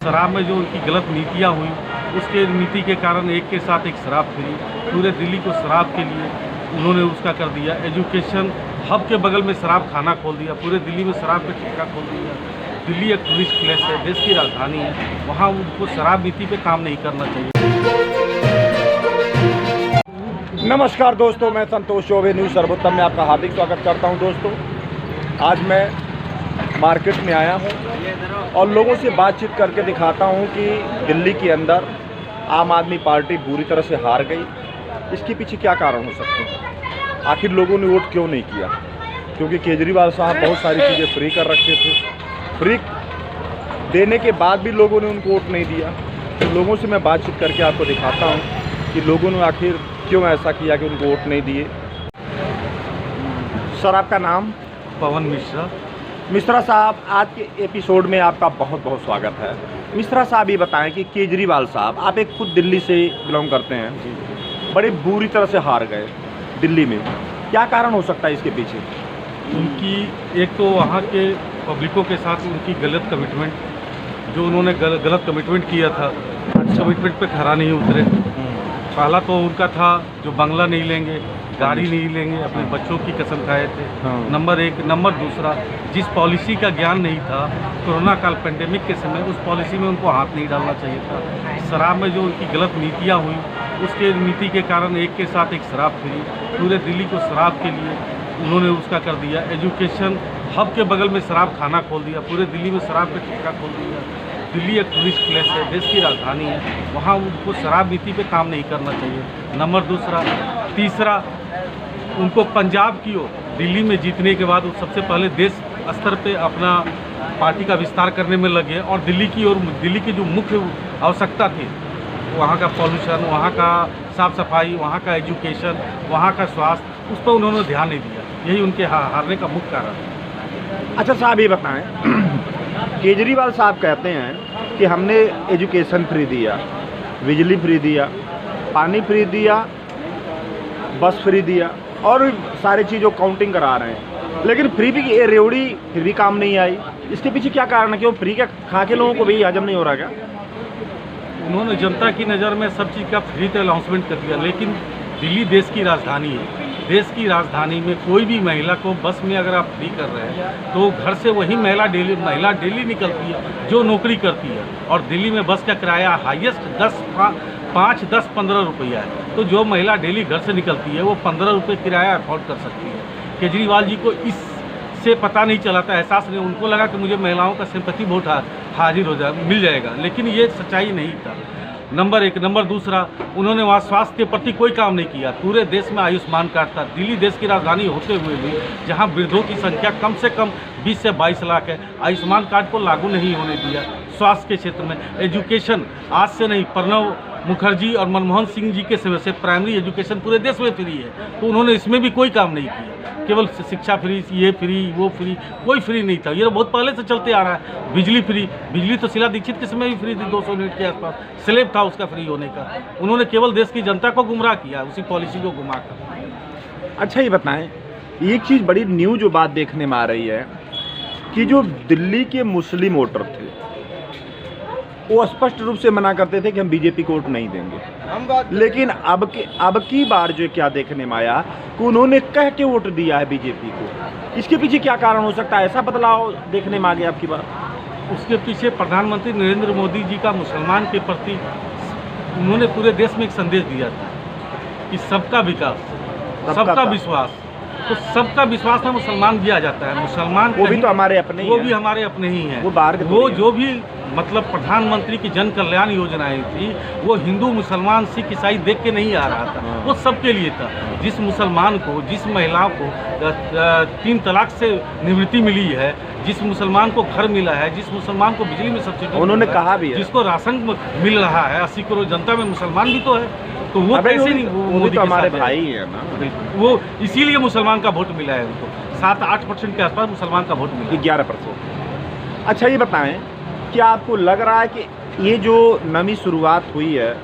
शराब में जो उनकी गलत नीतियाँ हुई, उसके नीति के कारण एक के साथ एक शराब फ्री, पूरे दिल्ली को शराब के लिए उन्होंने उसका कर दिया। एजुकेशन हब के बगल में शराब खाना खोल दिया, पूरे दिल्ली में शराब का ठेका खोल दिया। दिल्ली एक टूरिस्ट प्लेस है, देश की राजधानी है, वहाँ उनको शराब नीति पे काम नहीं करना चाहिए। नमस्कार दोस्तों, मैं संतोष चौबे न्यूज़ सर्वोत्तम में आपका हार्दिक स्वागत करता हूं। दोस्तों, आज मैं मार्केट में आया हूं और लोगों से बातचीत करके दिखाता हूं कि दिल्ली के अंदर आम आदमी पार्टी बुरी तरह से हार गई। इसके पीछे क्या कारण हो सकते हैं? आखिर लोगों ने वोट क्यों नहीं किया? क्योंकि केजरीवाल साहब बहुत सारी चीज़ें फ्री कर रखे थे। फ्री देने के बाद भी लोगों ने उनको वोट नहीं दिया। तो लोगों से मैं बातचीत करके आपको दिखाता हूँ कि लोगों ने आखिर क्यों ऐसा किया कि उनको वोट नहीं दिए। सर, आपका नाम? पवन मिश्रा। मिश्रा साहब, आज के एपिसोड में आपका बहुत बहुत स्वागत है। मिश्रा साहब, ये बताएं कि केजरीवाल साहब, आप एक खुद दिल्ली से बिलोंग करते हैं, बड़ी बुरी तरह से हार गए दिल्ली में। क्या कारण हो सकता है इसके पीछे? उनकी एक तो वहाँ के पब्लिकों के साथ उनकी गलत कमिटमेंट, जो उन्होंने गलत कमिटमेंट किया था, कमिटमेंट पे खरा नहीं उतरे। पहला तो उनका था जो बंगला नहीं लेंगे, गाड़ी नहीं लेंगे, अपने बच्चों की कसम खाए थे। नंबर एक। नंबर दूसरा, जिस पॉलिसी का ज्ञान नहीं था कोरोना काल पेंडेमिक के समय, उस पॉलिसी में उनको हाथ नहीं डालना चाहिए था। शराब में जो उनकी गलत नीतियाँ हुई, उसके नीति के कारण एक के साथ एक शराब फ्री, पूरे दिल्ली को शराब के लिए उन्होंने उसका कर दिया। एजुकेशन हब के बगल में शराब खाना खोल दिया, पूरे दिल्ली में शराब का ठेका खोल दिया। दिल्ली एक टूरिस्ट प्लेस है, देश की राजधानी है, वहाँ उनको शराब नीति पे काम नहीं करना चाहिए। नंबर दूसरा। तीसरा, उनको पंजाब की ओर दिल्ली में जीतने के बाद वो सबसे पहले देश स्तर पे अपना पार्टी का विस्तार करने में लगे और दिल्ली की ओर, दिल्ली की जो मुख्य आवश्यकता थी, वहाँ का पॉल्यूशन, वहाँ का साफ सफाई, वहाँ का एजुकेशन, वहाँ का स्वास्थ्य, उस पर उन्होंने ध्यान नहीं दिया। यही उनके हारने का मुख्य कारण है। अच्छा साहब, ये बताएं, केजरीवाल साहब कहते हैं कि हमने एजुकेशन फ्री दिया, बिजली फ्री दिया, पानी फ्री दिया, बस फ्री दिया और सारी चीज़ों काउंटिंग करा रहे हैं, लेकिन फ्री भी ये रेवड़ी फिर भी काम नहीं आई। इसके पीछे क्या कारण है? कि वो फ्री का खा के लोगों को भी हजम नहीं हो रहा क्या? उन्होंने जनता की नज़र में सब चीज़ का फ्री तो अनाउंसमेंट कर दिया, लेकिन दिल्ली देश की राजधानी है। देश की राजधानी में कोई भी महिला को बस में अगर आप फ्री कर रहे हैं, तो घर से वही महिला डेली निकलती है जो नौकरी करती है, और दिल्ली में बस का किराया हाईएस्ट 5-10-15 रुपया है। तो जो महिला डेली घर से निकलती है वो 15 रुपये किराया अफोर्ड कर सकती है। केजरीवाल जी को इससे पता नहीं चला था, एहसास नहीं, उनको लगा कि मुझे महिलाओं का सिंपैथी वोट हाजिर हो जाए, मिल जाएगा, लेकिन ये सच्चाई नहीं था। नंबर एक। नंबर दूसरा, उन्होंने वहाँ स्वास्थ्य के प्रति कोई काम नहीं किया। पूरे देश में आयुष्मान कार्ड था, दिल्ली देश की राजधानी होते हुए भी जहाँ वृद्धों की संख्या कम से कम 20 से 22 लाख है, आयुष्मान कार्ड को लागू नहीं होने दिया। स्वास्थ्य के क्षेत्र में, एजुकेशन आज से नहीं, प्रणब मुखर्जी और मनमोहन सिंह जी के समय से प्राइमरी एजुकेशन पूरे देश में फ्री है, तो उन्होंने इसमें भी कोई काम नहीं किया। केवल शिक्षा फ्री, ये फ्री, वो फ्री, कोई फ्री नहीं था। ये तो बहुत पहले से चलते आ रहा है। बिजली फ्री, बिजली तो शीला दीक्षित के समय भी फ्री थी, 200 यूनिट के आसपास स्लैब था उसका फ्री होने का। उन्होंने केवल देश की जनता को गुमराह किया उसी पॉलिसी को घुमाकर। अच्छा, ये बताएं, एक चीज़ बड़ी न्यू जो बात देखने में आ रही है कि जो दिल्ली के मुस्लिम वोटर थे वो स्पष्ट रूप से मना करते थे कि हम बीजेपी को वोट नहीं देंगे, लेकिन अब की बार जो क्या देखने में आया कि उन्होंने कह के वोट दिया है बीजेपी को। इसके पीछे क्या कारण हो सकता है? ऐसा बदलाव देखने में आ गया अब की बार? उसके पीछे प्रधानमंत्री नरेंद्र मोदी जी का मुसलमान के प्रति, उन्होंने पूरे देश में एक संदेश दिया था कि सबका विकास, सबका विश्वास। तो सबका विश्वास में मुसलमान दिया जाता है। मुसलमान वो भी तो हमारे अपने ही वो भी हमारे अपने ही हैं। वो बाहर के वो जो भी मतलब प्रधानमंत्री की जन कल्याण योजनाएं थी, वो हिंदू मुसलमान सिख ईसाई देख के नहीं आ रहा था, वो सबके लिए था। जिस मुसलमान को, जिस महिला को 3 तलाक से निवृत्ति मिली है, जिस मुसलमान को घर मिला है, जिस मुसलमान को बिजली में सब्सिडी, उन्होंने कहा भी है, जिसको राशन मिल रहा है, 80 करोड़ जनता में मुसलमान भी तो है, तो वो कैसे नहीं? वो तो हमारे भाई है ना। वो इसीलिए मुसलमान का वोट मिला है उनको। 7-8% के आसपास मुसलमान का वोट मिला, 11%। अच्छा, ये बताएं, क्या आपको लग रहा है कि ये जो नई शुरुआत हुई है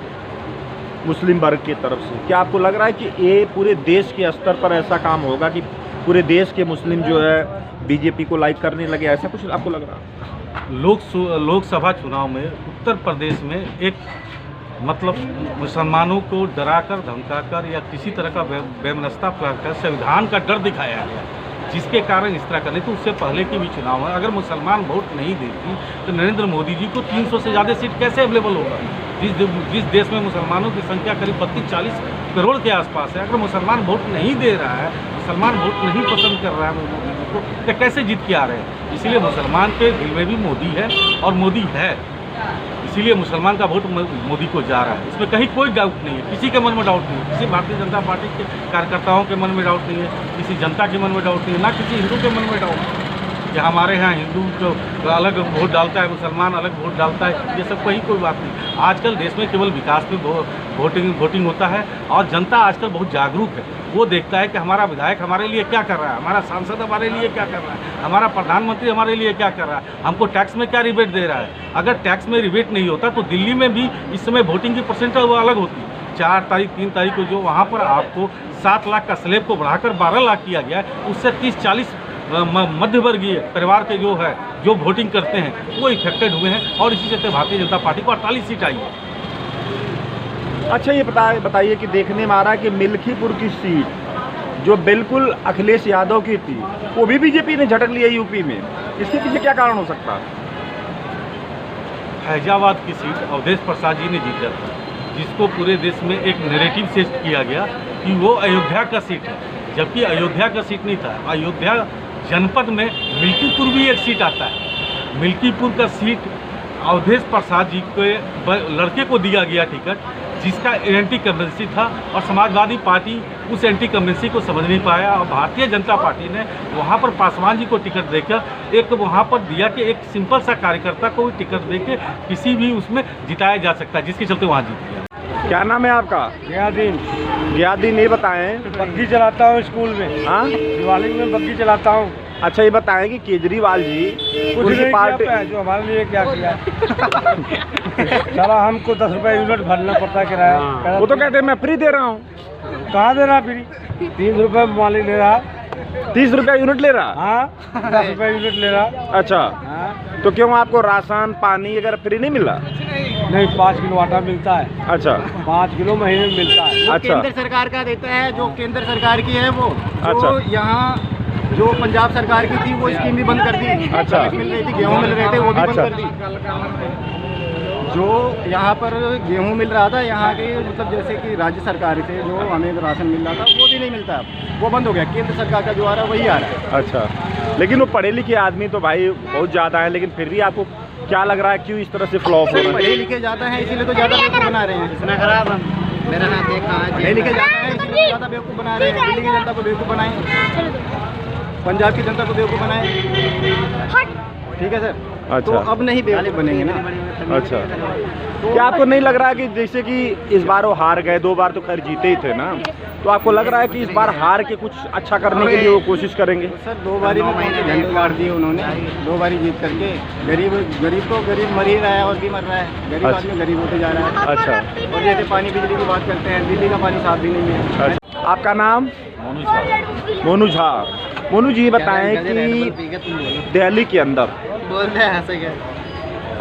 मुस्लिम वर्ग की तरफ से, क्या आपको लग रहा है कि ये पूरे देश के स्तर पर ऐसा काम होगा कि पूरे देश के मुस्लिम जो है बीजेपी को लाइक करने लगे, ऐसा कुछ आपको लग रहा? लोकसभा चुनाव में उत्तर प्रदेश में एक मतलब मुसलमानों को डराकर धमकाकर या किसी तरह का बेमनस्ता कर संविधान का डर दिखाया गया, जिसके कारण इस तरह का। नहीं तो उससे पहले की भी चुनाव है, अगर मुसलमान वोट नहीं देती तो नरेंद्र मोदी जी को 300 से ज़्यादा सीट कैसे अवेलेबल होगा? जिस देश में मुसलमानों की संख्या करीब 32-40 करोड़ के आसपास है, अगर मुसलमान वोट नहीं दे रहा है, मुसलमान वोट नहीं पसंद कर रहा है मोदी जी को, तो कैसे जीत के आ रहे हैं? इसलिए मुसलमान के दिल में भी मोदी है और मोदी है, इसीलिए मुसलमान का वोट मोदी को जा रहा है। इसमें कहीं कोई डाउट नहीं है, किसी के मन में डाउट नहीं है, किसी भारतीय जनता पार्टी के कार्यकर्ताओं के मन में डाउट नहीं है, किसी जनता के मन में डाउट नहीं है, ना किसी हिंदू के मन में डाउट है कि हमारे यहाँ हिंदू जो अलग वोट डालता है, मुसलमान अलग वोट डालता है, ये सब कोई बात नहीं। आजकल देश में केवल विकास में वोटिंग होता है और जनता आजकल बहुत जागरूक है। वो देखता है कि हमारा विधायक हमारे लिए क्या कर रहा है, हमारा सांसद हमारे लिए क्या कर रहा है, हमारा प्रधानमंत्री हमारे लिए क्या कर रहा है, हमको टैक्स में क्या रिबेट दे रहा है। अगर टैक्स में रिबेट नहीं होता तो दिल्ली में भी इस समय वोटिंग की परसेंटेज वो अलग होती। 4 तारीख 3 तारीख को जो वहाँ पर आपको 7 लाख का स्लैब को बढ़ाकर 12 लाख किया गया है, उससे 30-40 मध्यवर्गीय परिवार के जो वोटिंग करते हैं वो इफेक्टेड हुए हैं और इसी चलते भारतीय जनता पार्टी को 48 सीट आई है। अच्छा, ये बताइए कि देखने में आ रहा है कि मिल्कीपुर की सीट जो बिल्कुल अखिलेश यादव की थी वो भी बीजेपी ने झटक लिया यूपी में, इसके पीछे क्या कारण हो सकता है? फैजाबाद की सीट अवधेश प्रसाद जी ने जीता था, जिसको पूरे देश में एक नैरेटिव सेट किया गया कि वो अयोध्या का सीट है, जबकि अयोध्या का सीट नहीं था। अयोध्या जनपद में मिल्कीपुर भी एक सीट आता है। मिल्कीपुर का सीट अवधेश प्रसाद जी के लड़के को दिया गया टिकट, जिसका एंटी कमेंसी था और समाजवादी पार्टी उस एंटी कमेंसी को समझ नहीं पाया और भारतीय जनता पार्टी ने वहाँ पर पासवान जी को टिकट देकर एक वहाँ पर दिया कि एक सिंपल सा कार्यकर्ता को टिकट देके किसी भी उसमें जिताया जा सकता है, जिसके चलते वहाँ जीत गया। क्या नाम है आपका? गियादीन, ये बताएं। बग्गी चलाता हूँ स्कूल में। हाँ, दिवाली में बग्गी चलाता हूँ। अच्छा, ये बताएं कि केजरीवाल जी उनकी पार्टी जो हमारे लिए क्या किया चला हमको 10 रुपये यूनिट भरना पड़ता है किराया। वो तो कहते हैं मैं फ्री दे रहा हूँ। कहाँ दे रहा फ्री? 3 रुपये मालिक ले रहा। 30 रुपये यूनिट ले रहा? हाँ, 10 रुपये यूनिट ले रहा। अच्छा, हाँ। तो क्यों आपको राशन पानी अगर फ्री नहीं मिल रहा? नहीं, 5 किलो आटा मिलता है। अच्छा, 5 किलो महीने में मिलता है। अच्छा, केंद्र सरकार का देता है, जो केंद्र सरकार की है वो। अच्छा। तो यहाँ जो पंजाब सरकार की थी वो स्कीम भी बंद कर दी। अच्छा। मिल रही थी, गेहूँ मिल रहे थे, वो भी अच्छा। बंद कर दी। जो यहाँ पर गेहूँ मिल रहा था, यहाँ के मतलब जैसे कि राज्य सरकार से जो हमें राशन मिल रहा था वो भी नहीं मिलता, वो बंद हो गया। केंद्र सरकार का जो आ रहा है वही आ रहा है। अच्छा, लेकिन वो पढ़े लिखे आदमी तो भाई बहुत ज़्यादा है, लेकिन फिर भी आपको क्या लग रहा है क्यों इस तरह से फ्लॉप हो रहा है? पढ़े लिखे ज़्यादा है इसीलिए तो ज़्यादा बेवकूफ़ बना रहे हैं। इतना खराब मेरा हाथ देखा, पढ़े लिखे ज़्यादा है इसीलिए ज़्यादा बेवकूफ़ बना रहे हैं। दिल्ली की जनता को बेवकूफ़ बनाए, पंजाब की जनता को बेवकूफ़ बनाए। ठीक है सर। अच्छा। तो अब नहीं बेवकूफ़ बनेंगे ना। अच्छा, क्या आपको नहीं लग रहा है कि जैसे कि इस बार वो हार गए, 2 बार तो खैर जीते ही थे ना, तो आपको लग रहा है कि इस बार हार के कुछ अच्छा करने के लिए वो कोशिश करेंगे? सर 2 बारी में झंडे गाड़ दिए उन्होंने, 2 बारी जीत करके। गरीब तो गरीब मर ही रहा है और भी मर रहा है। गरीब अच्छा। आदमी गरीब होते जा रहा है। अच्छा, और जैसे पानी बिजली की बात करते हैं, दिल्ली का पानी साफ भी नहीं है। अच्छा। आपका नाम? मोनू झा। मोनू झा। मोनू जी बताएं कि दिल्ली के अंदर बोलते हैं ऐसे क्या?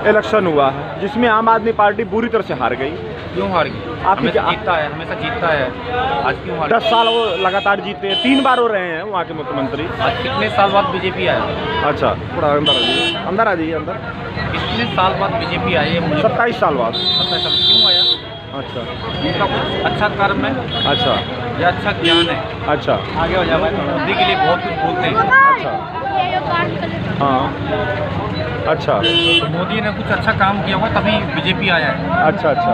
इलेक्शन हुआ जिसमें आम आदमी पार्टी बुरी तरह से हार गई। क्यों हार गई? आपकी क्या? जीतता है, हमेशा जीतता है। आज क्यों हार 10 साल वो लगातार जीते हैं, 3 बार हो रहे हैं वहाँ के मुख्यमंत्री। आज कितने साल बाद बीजेपी आया? अच्छा, थोड़ा अंदर आ जाइए, अंदर आ जाइए अंदर। कितने साल बाद बीजेपी आई है? मुझे 27 साल बाद। 27 साल क्यों आया? अच्छा, उनका कुछ अच्छा कर्म है अच्छा, या अच्छा ज्ञान है? अच्छा, आगे हो जाए। मोदी के लिए बहुत कुछ बोलते हैं। अच्छा, हाँ, अच्छा, तो मोदी ने कुछ अच्छा काम किया होगा तभी बीजेपी आया है। अच्छा, अच्छा,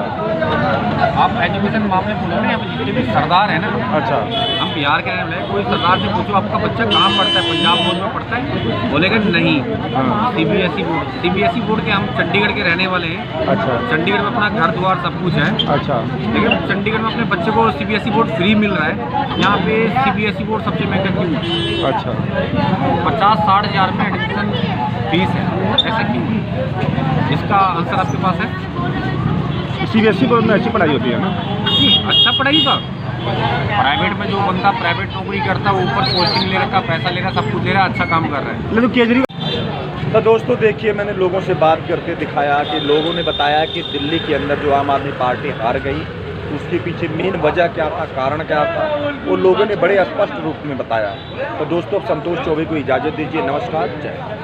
आप एजुकेशन मामले बोलो ना, जितने भी सरदार है ना, अच्छा, हम बिहार के रहने वाले, कोई सरदार से पूछो आपका बच्चा कहाँ पढ़ता है, पंजाब बोर्ड में पढ़ता है, बोलेगा नहीं। हाँ, सीबीएसई बोर्ड के, हम चंडीगढ़ के रहने वाले हैं। अच्छा, चंडीगढ़ में अपना घर द्वार सब कुछ है, अच्छा, लेकिन चंडीगढ़ में अपने बच्चे को सीबीएसई बोर्ड फ्री मिल रहा है। यहाँ पे सीबीएसई बोर्ड सबसे महंगा क्यों? अच्छा, 50-60 हज़ार में एडमिशन फीस है, ऐसा क्यों? इसका आंसर आपके पास है? CBSE बोर्ड में अच्छी पढ़ाई होती है ना? जी, अच्छा पढ़ाई का प्राइवेट में जो बंदा प्राइवेट नौकरी करता है ऊपर पोस्टिंग ले रखा, पैसा ले रहा, सब कुछ ले रहा, अच्छा काम कर रहा है। लेकिन केजरीवाल तो दोस्तों देखिए, मैंने लोगों से बात करके दिखाया कि लोगों ने बताया कि दिल्ली के अंदर जो आम आदमी पार्टी हार गई, उसके पीछे मेन वजह क्या था, कारण क्या था, वो लोगों ने बड़े स्पष्ट रूप में बताया। तो दोस्तों, अब संतोष चौबे को इजाज़त दीजिए। नमस्कार, जय हिंद।